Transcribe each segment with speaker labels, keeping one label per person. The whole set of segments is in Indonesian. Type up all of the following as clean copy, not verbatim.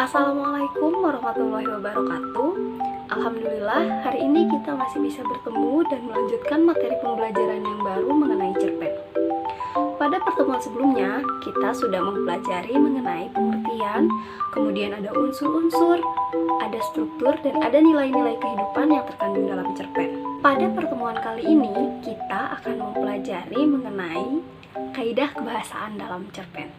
Speaker 1: Assalamualaikum warahmatullahi wabarakatuh. Alhamdulillah, hari ini kita masih bisa bertemu dan melanjutkan materi pembelajaran yang baru mengenai cerpen. Pada pertemuan sebelumnya, kita sudah mempelajari mengenai pengertian, kemudian ada unsur-unsur, ada struktur, dan ada nilai-nilai kehidupan yang terkandung dalam cerpen. Pada pertemuan kali ini, kita akan mempelajari mengenai kaidah kebahasaan dalam cerpen.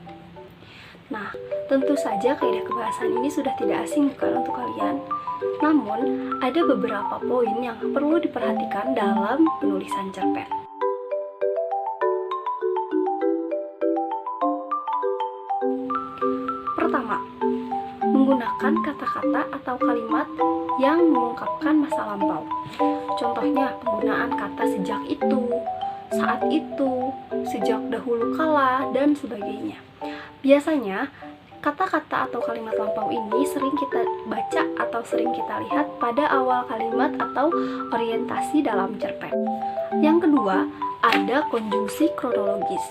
Speaker 1: Nah, tentu saja kaidah kebahasaan ini sudah tidak asing bukan untuk kalian. Namun, ada beberapa poin yang perlu diperhatikan dalam penulisan cerpen. Pertama, menggunakan kata-kata atau kalimat yang mengungkapkan masa lampau. Contohnya, penggunaan kata sejak itu, saat itu, sejak dahulu kala, dan sebagainya. Biasanya, kata-kata atau kalimat lampau ini sering kita baca atau sering kita lihat pada awal kalimat atau orientasi dalam cerpen. Yang kedua, ada konjungsi kronologis.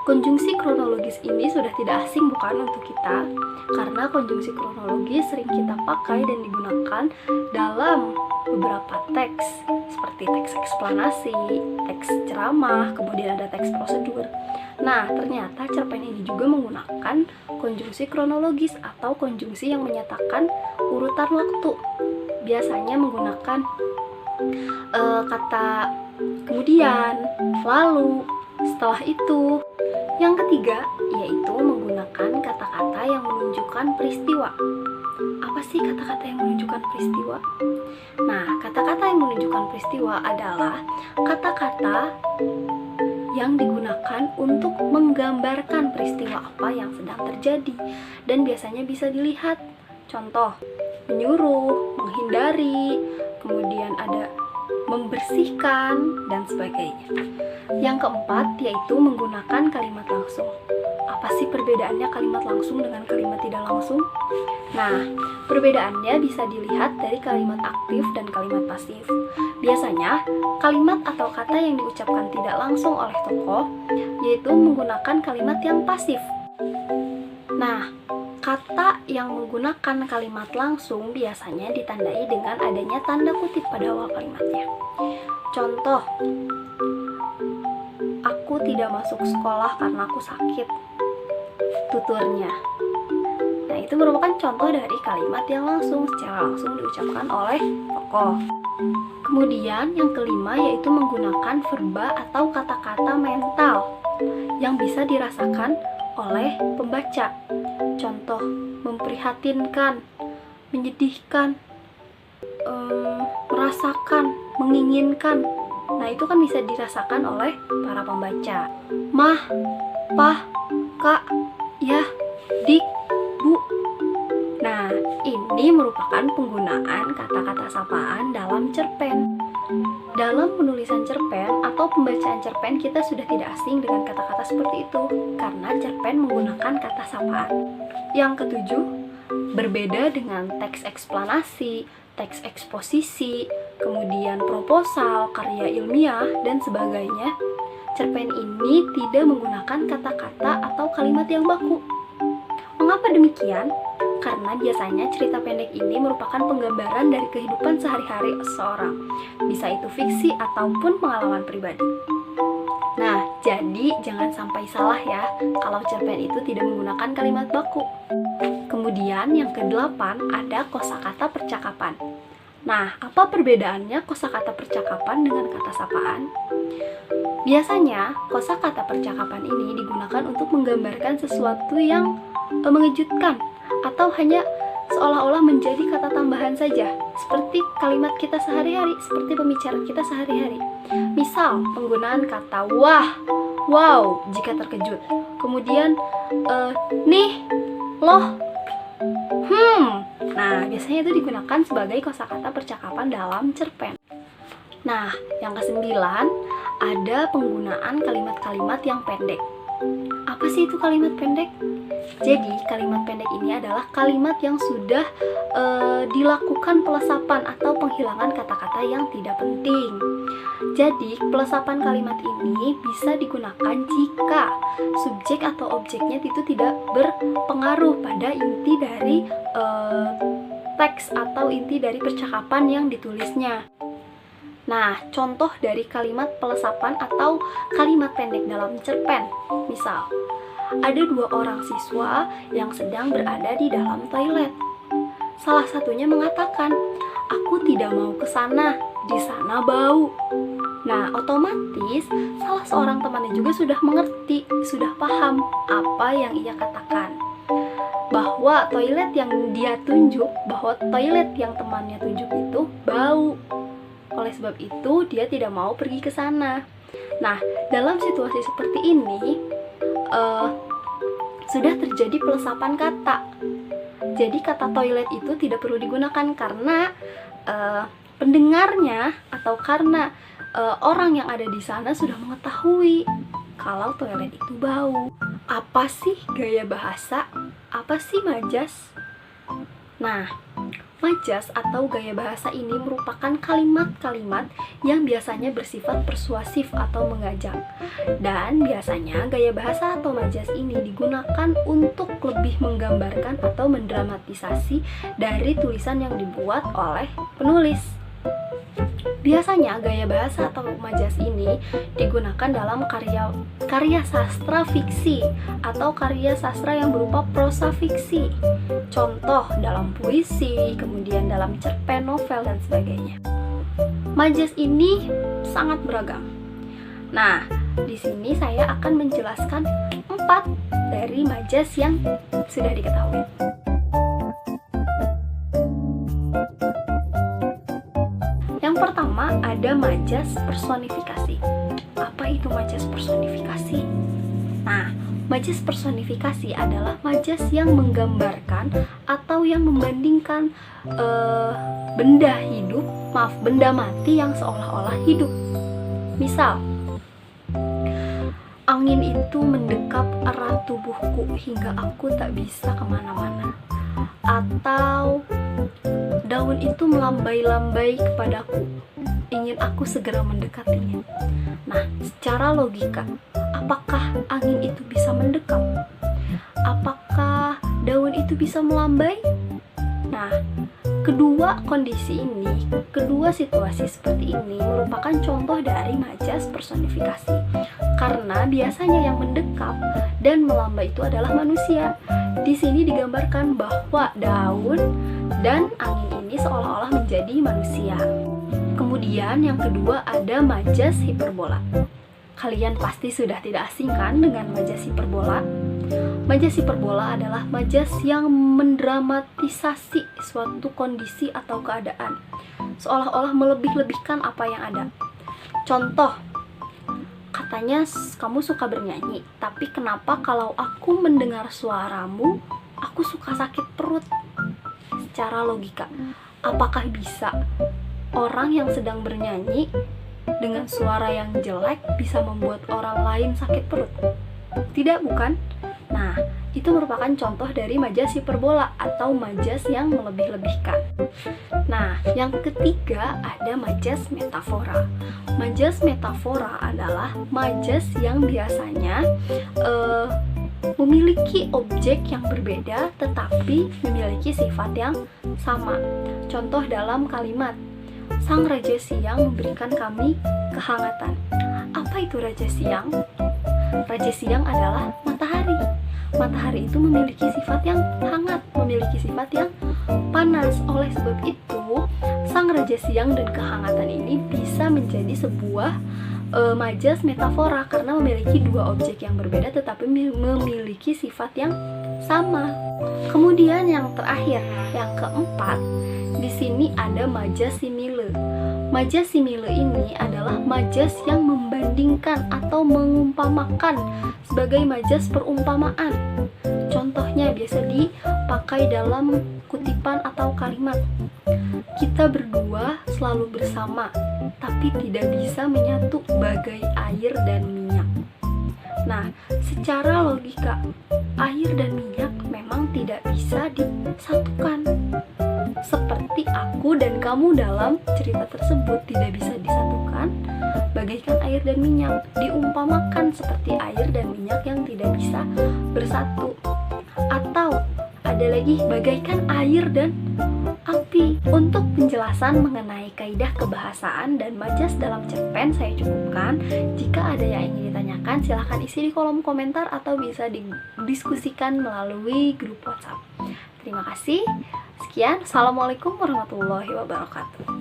Speaker 1: Konjungsi kronologis ini sudah tidak asing bukan untuk kita, karena konjungsi kronologis sering kita pakai dan digunakan dalam beberapa teks, seperti teks eksplanasi, teks ceramah, kemudian ada teks prosedur. Nah, ternyata cerpen ini juga menggunakan konjungsi kronologis atau konjungsi yang menyatakan urutan waktu. Biasanya menggunakan kata kemudian, lalu, setelah itu. Yang ketiga, yaitu menggunakan kata-kata yang menunjukkan peristiwa. Apa sih kata-kata yang menunjukkan peristiwa? Nah, kata-kata yang menunjukkan peristiwa adalah kata-kata yang digunakan untuk menggambarkan peristiwa apa yang sedang terjadi dan biasanya bisa dilihat. Contoh, menyuruh, menghindari, kemudian ada membersihkan, dan sebagainya. Yang keempat, yaitu menggunakan kalimat langsung. Apa sih perbedaannya kalimat langsung dengan kalimat tidak langsung? Nah, perbedaannya bisa dilihat dari kalimat aktif dan kalimat pasif. Biasanya, kalimat atau kata yang diucapkan tidak langsung oleh tokoh, yaitu menggunakan kalimat yang pasif. Nah, kata yang menggunakan kalimat langsung biasanya ditandai dengan adanya tanda kutip pada awal kalimatnya. Contoh, aku tidak masuk sekolah karena aku sakit, tuturnya. Nah, itu merupakan contoh dari kalimat yang langsung, secara langsung diucapkan oleh tokoh. Kemudian yang kelima yaitu menggunakan verba atau kata-kata mental yang bisa dirasakan oleh pembaca. Contoh, memprihatinkan, menyedihkan, merasakan, menginginkan. Nah, itu kan bisa dirasakan oleh para pembaca. Mah, pah, kak, yah, dik, bu. Nah, ini merupakan penggunaan kata-kata sapaan dalam cerpen. Dalam penulisan cerpen atau pembacaan cerpen, kita sudah tidak asing dengan kata-kata seperti itu karena cerpen menggunakan kata sapaan. Yang ketujuh, berbeda dengan teks eksplanasi, teks eksposisi, kemudian proposal, karya ilmiah, dan sebagainya. Cerpen ini tidak menggunakan kata-kata atau kalimat yang baku. Mengapa demikian? Karena biasanya cerita pendek ini merupakan penggambaran dari kehidupan sehari-hari seseorang, bisa itu fiksi ataupun pengalaman pribadi. Nah, jadi jangan sampai salah ya kalau cerpen itu tidak menggunakan kalimat baku. Kemudian yang kedelapan ada kosakata percakapan. Nah, apa perbedaannya kosakata percakapan dengan kata sapaan? Biasanya, kosakata percakapan ini digunakan untuk menggambarkan sesuatu yang mengejutkan atau hanya seolah-olah menjadi kata tambahan saja, seperti kalimat kita sehari-hari, seperti pembicaraan kita sehari-hari. Misal, penggunaan kata wah, wow jika terkejut. Kemudian, nih, loh, Nah, biasanya itu digunakan sebagai kosakata percakapan dalam cerpen. Nah, yang kesembilan, ada penggunaan kalimat-kalimat yang pendek. Apa sih itu kalimat pendek? Jadi, kalimat pendek ini adalah kalimat yang sudah dilakukan pelesapan atau penghilangan kata-kata yang tidak penting. Jadi, pelesapan kalimat ini bisa digunakan jika subjek atau objeknya itu tidak berpengaruh pada inti dari teks atau inti dari percakapan yang ditulisnya. Nah, contoh dari kalimat pelesapan atau kalimat pendek dalam cerpen. Misal, ada 2 orang siswa yang sedang berada di dalam toilet. Salah satunya mengatakan, "Aku tidak mau ke sana, di sana bau." Nah, otomatis salah seorang temannya juga sudah mengerti, sudah paham apa yang ia katakan. Bahwa toilet yang dia tunjuk, bahwa toilet yang temannya tunjuk itu bau. Oleh sebab itu, dia tidak mau pergi ke sana. Nah, dalam situasi seperti ini, sudah terjadi pelesapan kata. Jadi, kata toilet itu tidak perlu digunakan karena pendengarnya atau karena orang yang ada di sana sudah mengetahui kalau toilet itu bau. Apa sih gaya bahasa? Apa sih majas? Nah, majas atau gaya bahasa ini merupakan kalimat-kalimat yang biasanya bersifat persuasif atau mengajak. Dan biasanya gaya bahasa atau majas ini digunakan untuk lebih menggambarkan atau mendramatisasi dari tulisan yang dibuat oleh penulis. Biasanya gaya bahasa atau majas ini digunakan dalam karya sastra fiksi atau karya sastra yang berupa prosa fiksi. Contoh dalam puisi, kemudian dalam cerpen, novel, dan sebagainya. Majas ini sangat beragam. Nah, di sini saya akan menjelaskan 4 dari majas yang sudah diketahui. Yang pertama ada majas personifikasi. Apa itu majas personifikasi? Nah, majas personifikasi adalah majas yang menggambarkan atau yang membandingkan benda mati yang seolah-olah hidup. Misal, angin itu mendekap erat tubuhku hingga aku tak bisa kemana-mana. Atau daun itu melambai-lambai kepadaku, ingin aku segera mendekatinya. Nah, secara logika, apakah angin itu bisa mendekap? Apakah daun itu bisa melambai? Nah, kedua kondisi ini, kedua situasi seperti ini merupakan contoh dari majas personifikasi. Karena biasanya yang mendekap dan melambai itu adalah manusia. Di sini digambarkan bahwa daun dan angin ini seolah-olah menjadi manusia. Kemudian yang kedua ada majas hiperbola. Kalian pasti sudah tidak asing kan dengan majas hiperbola? Majas hiperbola adalah majas yang mendramatisasi suatu kondisi atau keadaan, seolah-olah melebih-lebihkan apa yang ada. Contoh, katanya kamu suka bernyanyi, tapi kenapa kalau aku mendengar suaramu, aku suka sakit perut? Secara logika, apakah bisa orang yang sedang bernyanyi dengan suara yang jelek bisa membuat orang lain sakit perut? Tidak, bukan? Nah, itu merupakan contoh dari majas hiperbola atau majas yang melebih-lebihkan. Nah, yang ketiga ada majas metafora. Majas metafora adalah majas yang biasanya memiliki objek yang berbeda tetapi memiliki sifat yang sama. Contoh dalam kalimat, sang raja siang memberikan kami kehangatan. Apa itu raja siang? Raja siang adalah matahari. Matahari itu memiliki sifat yang hangat, memiliki sifat yang panas. Oleh sebab itu, sang raja siang dan kehangatan ini bisa menjadi sebuah majas metafora karena memiliki dua objek yang berbeda tetapi memiliki sifat yang sama. Kemudian yang terakhir, yang keempat, di sini ada majas simile. Majas simile ini adalah majas yang membandingkan atau mengumpamakan sebagai majas perumpamaan. Contohnya biasa dipakai dalam kutipan atau kalimat. Kita berdua selalu bersama, tapi tidak bisa menyatu bagai air dan minyak. Nah, secara logika, air dan minyak memang tidak bisa disatukan. Seperti aku dan kamu dalam cerita tersebut tidak bisa disatukan, bagaikan air dan minyak, diumpamakan seperti air dan minyak yang tidak bisa bersatu. Atau ada lagi bagaikan air dan api. Untuk penjelasan mengenai kaidah kebahasaan dan majas dalam cerpen saya cukupkan. Jika ada yang ingin ditanyakan, silahkan isi di kolom komentar atau bisa didiskusikan melalui grup WhatsApp. Terima kasih. Sekian. Assalamualaikum warahmatullahi wabarakatuh.